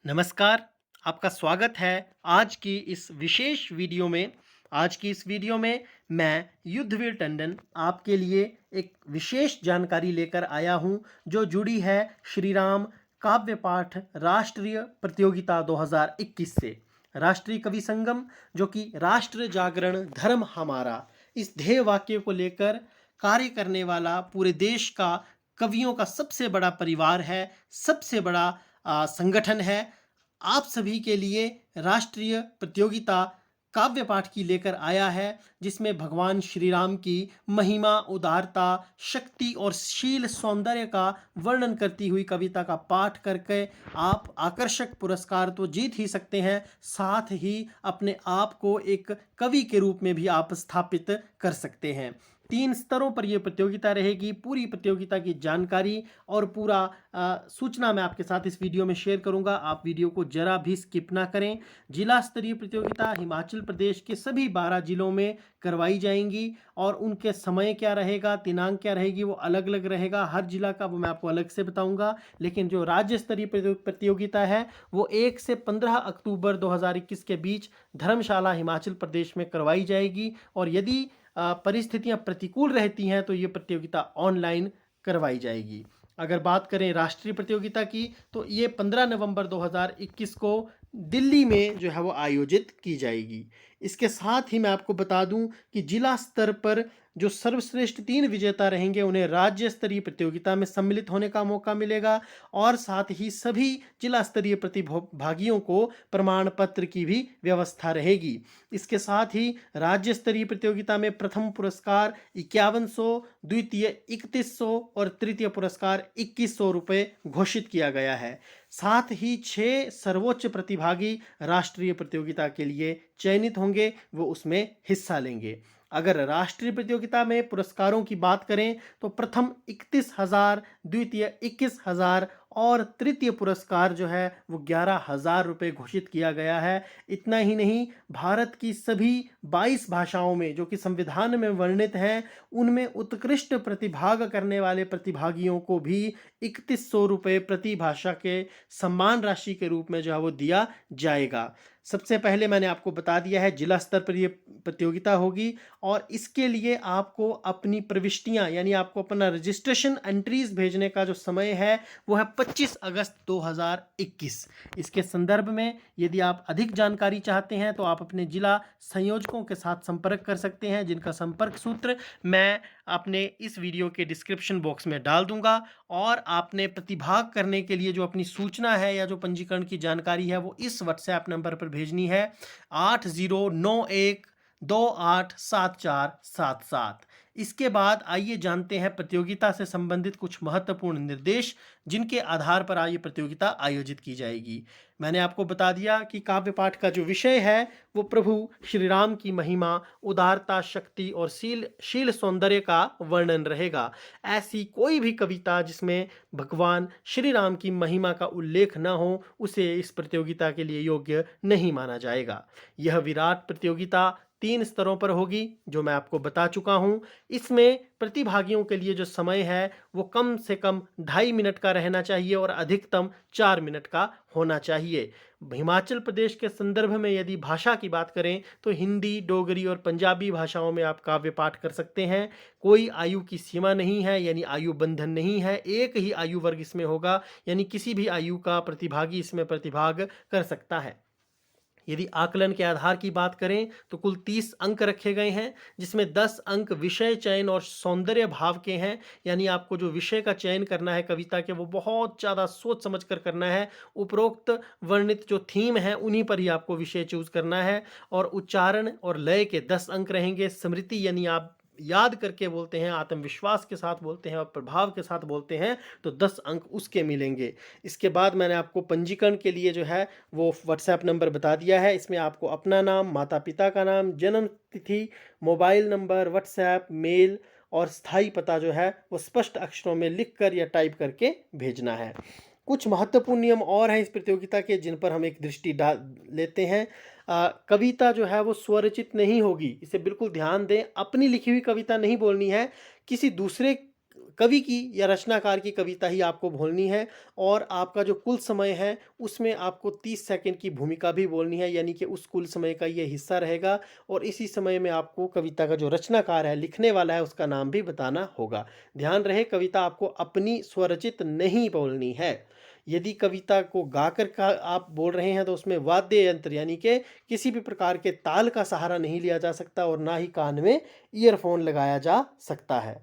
नमस्कार, आपका स्वागत है आज की इस विशेष वीडियो में। आज की इस वीडियो में मैं युद्धवीर टंडन आपके लिए एक विशेष जानकारी लेकर आया हूं जो जुड़ी है श्री राम काव्य पाठ राष्ट्रीय प्रतियोगिता 2021 से। राष्ट्रीय कवि संगम जो कि राष्ट्र जागरण धर्म हमारा इस ध्येय वाक्य को लेकर कार्य करने वाला पूरे देश का कवियों का सबसे बड़ा परिवार है, सबसे बड़ा संगठन है। आप सभी के लिए राष्ट्रीय प्रतियोगिता काव्य पाठ की लेकर आया है, जिसमें भगवान श्री राम की महिमा, उदारता, शक्ति और शील सौंदर्य का वर्णन करती हुई कविता का पाठ करके आप आकर्षक पुरस्कार तो जीत ही सकते हैं, साथ ही अपने आप को एक कवि के रूप में भी आप स्थापित कर सकते हैं। 3 स्तरों पर यह प्रतियोगिता रहेगी। पूरी प्रतियोगिता की जानकारी और पूरा सूचना मैं आपके साथ इस वीडियो में शेयर करूंगा। आप वीडियो को जरा भी स्किप ना करें। जिला स्तरीय प्रतियोगिता हिमाचल प्रदेश के सभी 12 जिलों में करवाई जाएंगी और उनके समय क्या रहेगा, दिनांक क्या रहेगी, वो अलग अलग रहेगा। हर जिला का वो मैं आपको अलग से बताऊंगा। लेकिन जो राज्य स्तरीय प्रतियोगिता है वो 1 से 15 अक्टूबर 2021 के बीच धर्मशाला हिमाचल प्रदेश में करवाई जाएगी। और यदि परिस्थितियां प्रतिकूल रहती हैं तो ये प्रतियोगिता ऑनलाइन करवाई जाएगी। अगर बात करें राष्ट्रीय प्रतियोगिता की तो ये 15 नवंबर 2021 को दिल्ली में जो है वो आयोजित की जाएगी। इसके साथ ही मैं आपको बता दूं कि जिला स्तर पर जो सर्वश्रेष्ठ 3 विजेता रहेंगे उन्हें राज्य स्तरीय प्रतियोगिता में सम्मिलित होने का मौका मिलेगा और साथ ही सभी जिला स्तरीय प्रतिभागियों को प्रमाण पत्र की भी व्यवस्था रहेगी। इसके साथ ही राज्य स्तरीय प्रतियोगिता में प्रथम पुरस्कार 5100, द्वितीय 3100 और तृतीय पुरस्कार 2100 रुपये घोषित किया गया है। साथ ही 6 सर्वोच्च प्रतिभागी राष्ट्रीय प्रतियोगिता के लिए चयनित होंगे, वो उसमें हिस्सा लेंगे। अगर राष्ट्रीय प्रतियोगिता में पुरस्कारों की बात करें तो प्रथम 31,000, द्वितीय 21,000 और तृतीय पुरस्कार जो है वो 11,000 रुपये घोषित किया गया है। इतना ही नहीं, भारत की सभी 22 भाषाओं में जो कि संविधान में वर्णित हैं उनमें उत्कृष्ट प्रतिभाग करने वाले प्रतिभागियों को भी 3100 रुपये प्रति भाषा के सम्मान राशि के रूप में जो है वो दिया जाएगा। सबसे पहले मैंने आपको बता दिया है जिला स्तर पर ये प्रतियोगिता होगी और इसके लिए आपको अपनी प्रविष्टियां यानी आपको अपना रजिस्ट्रेशन एंट्रीज भेजने का जो समय है वो है 25 अगस्त 2021। इसके संदर्भ में यदि आप अधिक जानकारी चाहते हैं तो आप अपने जिला संयोजकों के साथ संपर्क कर सकते हैं, जिनका संपर्क सूत्र मैं अपने इस वीडियो के डिस्क्रिप्शन बॉक्स में डाल दूंगा। और आपने प्रतिभाग करने के लिए जो अपनी सूचना है या जो पंजीकरण की जानकारी है वो इस व्हाट्सएप नंबर पर भेजनी है 8091287477। इसके बाद आइए जानते हैं प्रतियोगिता से संबंधित कुछ महत्वपूर्ण निर्देश जिनके आधार पर ये प्रतियोगिता आयोजित की जाएगी। मैंने आपको बता दिया कि काव्य पाठ का जो विषय है वो प्रभु श्री राम की महिमा, उदारता, शक्ति और शील सौंदर्य का वर्णन रहेगा। ऐसी कोई भी कविता जिसमें भगवान श्री राम की महिमा का उल्लेख न हो उसे इस प्रतियोगिता के लिए योग्य नहीं माना जाएगा। यह विराट प्रतियोगिता 3 स्तरों पर होगी जो मैं आपको बता चुका हूं। इसमें प्रतिभागियों के लिए जो समय है वो कम से कम 2.5 मिनट का रहना चाहिए और अधिकतम 4 मिनट का होना चाहिए। हिमाचल प्रदेश के संदर्भ में यदि भाषा की बात करें तो हिंदी, डोगरी और पंजाबी भाषाओं में आप काव्य पाठ कर सकते हैं। कोई आयु की सीमा नहीं है, यानी आयु बंधन नहीं है। एक ही आयु वर्ग इसमें होगा, यानी किसी भी आयु का प्रतिभागी इसमें प्रतिभाग कर सकता है। यदि आकलन के आधार की बात करें तो कुल 30 अंक रखे गए हैं, जिसमें 10 अंक विषय चयन और सौंदर्य भाव के हैं। यानी आपको जो विषय का चयन करना है कविता के वो बहुत ज़्यादा सोच समझ कर करना है। उपरोक्त वर्णित जो थीम है उन्हीं पर ही आपको विषय चूज करना है। और उच्चारण और लय के 10 अंक रहेंगे। स्मृति यानी आप याद करके बोलते हैं, आत्मविश्वास के साथ बोलते हैं और प्रभाव के साथ बोलते हैं तो 10 अंक उसके मिलेंगे। इसके बाद मैंने आपको पंजीकरण के लिए जो है वो व्हाट्सएप नंबर बता दिया है। इसमें आपको अपना नाम, माता पिता का नाम, जन्म तिथि, मोबाइल नंबर, व्हाट्सएप, मेल और स्थायी पता जो है वो स्पष्ट अक्षरों में लिख कर या टाइप करके भेजना है। कुछ महत्वपूर्ण नियम और हैं इस प्रतियोगिता के जिन पर हम एक दृष्टि डाल लेते हैं। कविता जो है वो स्वरचित नहीं होगी, इसे बिल्कुल ध्यान दें। अपनी लिखी हुई कविता नहीं बोलनी है, किसी दूसरे कवि की या रचनाकार की कविता ही आपको बोलनी है और आपका जो कुल समय है उसमें आपको 30 सेकंड की भूमिका भी बोलनी है, यानी कि उस कुल समय का ये हिस्सा रहेगा और इसी समय में आपको कविता का जो रचनाकार है, लिखने वाला है, उसका नाम भी बताना होगा। ध्यान रहे कविता आपको अपनी स्वरचित नहीं बोलनी है। यदि कविता को गाकर का आप बोल रहे हैं तो उसमें वाद्य यंत्र यानी कि किसी भी प्रकार के ताल का सहारा नहीं लिया जा सकता और ना ही कान में ईयरफोन लगाया जा सकता है।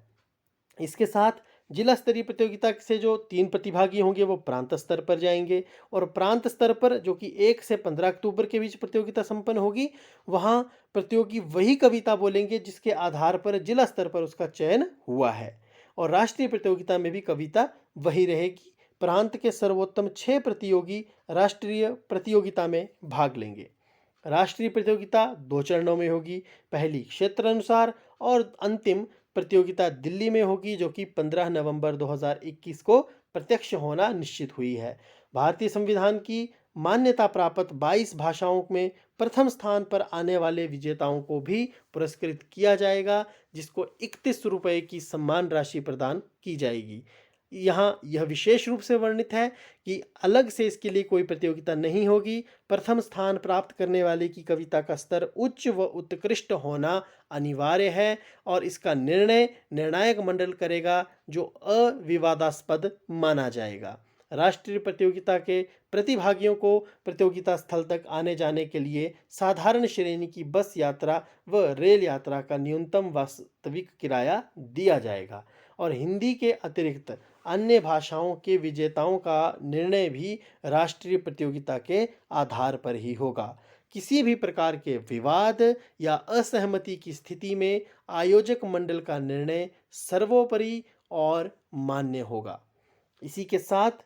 इसके साथ जिला स्तरीय प्रतियोगिता से जो 3 प्रतिभागी होंगे वो प्रांत स्तर पर जाएंगे और प्रांत स्तर पर जो कि 1 से 15 अक्टूबर के बीच प्रतियोगिता संपन्न होगी, वहाँ प्रतियोगी वही कविता बोलेंगे जिसके आधार पर जिला स्तर पर उसका चयन हुआ है और राष्ट्रीय प्रतियोगिता में भी कविता वही रहेगी। प्रांत के सर्वोत्तम 6 प्रतियोगी राष्ट्रीय प्रतियोगिता में भाग लेंगे। राष्ट्रीय प्रतियोगिता 2 चरणों में होगी, पहली क्षेत्र अनुसार और अंतिम प्रतियोगिता दिल्ली में होगी जो कि 15 नवंबर 2021 को प्रत्यक्ष होना निश्चित हुई है। भारतीय संविधान की मान्यता प्राप्त 22 भाषाओं में प्रथम स्थान पर आने वाले विजेताओं को भी पुरस्कृत किया जाएगा, जिसको 31 रुपये की सम्मान राशि प्रदान की जाएगी। यहाँ यह विशेष रूप से वर्णित है कि अलग से इसके लिए कोई प्रतियोगिता नहीं होगी। प्रथम स्थान प्राप्त करने वाले की कविता का स्तर उच्च व उत्कृष्ट होना अनिवार्य है और इसका निर्णय निर्णायक मंडल करेगा जो अविवादास्पद माना जाएगा। राष्ट्रीय प्रतियोगिता के प्रतिभागियों को प्रतियोगिता स्थल तक आने जाने के लिए साधारण श्रेणी की बस यात्रा व रेल यात्रा का न्यूनतम वास्तविक किराया दिया जाएगा और हिंदी के अतिरिक्त अन्य भाषाओं के विजेताओं का निर्णय भी राष्ट्रीय प्रतियोगिता के आधार पर ही होगा। किसी भी प्रकार के विवाद या असहमति की स्थिति में आयोजक मंडल का निर्णय सर्वोपरि और मान्य होगा। इसी के साथ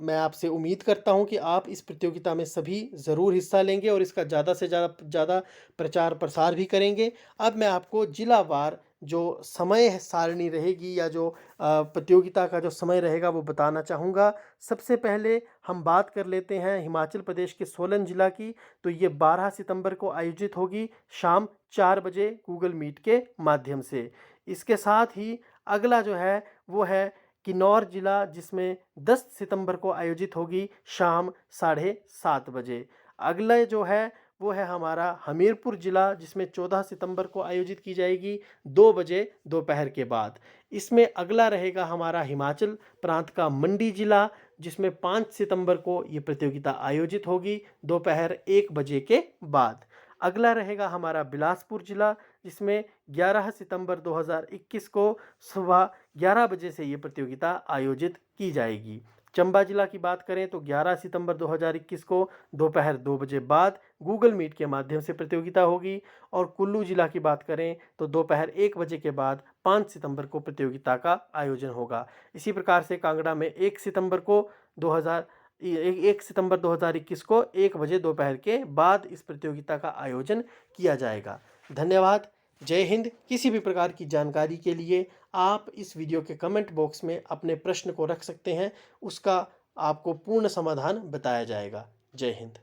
मैं आपसे उम्मीद करता हूं कि आप इस प्रतियोगिता में सभी ज़रूर हिस्सा लेंगे और इसका ज़्यादा से ज़्यादा प्रचार प्रसार भी करेंगे। अब मैं आपको जिलावार जो समय सारणी रहेगी या जो प्रतियोगिता का जो समय रहेगा वो बताना चाहूँगा। सबसे पहले हम बात कर लेते हैं हिमाचल प्रदेश के सोलन जिला की, तो ये 12 सितंबर को आयोजित होगी शाम 4 बजे गूगल मीट के माध्यम से। इसके साथ ही अगला जो है वो है किन्नौर जिला, जिसमें 10 सितंबर को आयोजित होगी शाम 7:30 बजे। अगला जो है वो है हमारा हमीरपुर जिला, जिसमें 14 सितंबर को आयोजित की जाएगी 2 बजे दोपहर के बाद। इसमें अगला रहेगा हमारा हिमाचल प्रांत का मंडी जिला, जिसमें 5 सितंबर को ये प्रतियोगिता आयोजित होगी दोपहर 1 बजे के बाद। अगला रहेगा हमारा बिलासपुर जिला, जिसमें 11 सितंबर 2021 को सुबह 11 बजे से ये प्रतियोगिता आयोजित की जाएगी। चंबा जिला की बात करें तो 11 सितंबर 2021 को दोपहर 2 बजे बाद गूगल मीट के माध्यम से प्रतियोगिता होगी और कुल्लू जिला की बात करें तो दोपहर 1 बजे के बाद 5 सितंबर को प्रतियोगिता का आयोजन होगा। इसी प्रकार से कांगड़ा में 1 सितंबर 2021 को 1 बजे दोपहर के बाद इस प्रतियोगिता का आयोजन किया जाएगा। धन्यवाद। जय हिंद। किसी भी प्रकार की जानकारी के लिए आप इस वीडियो के कमेंट बॉक्स में अपने प्रश्न को रख सकते हैं, उसका आपको पूर्ण समाधान बताया जाएगा। जय हिंद।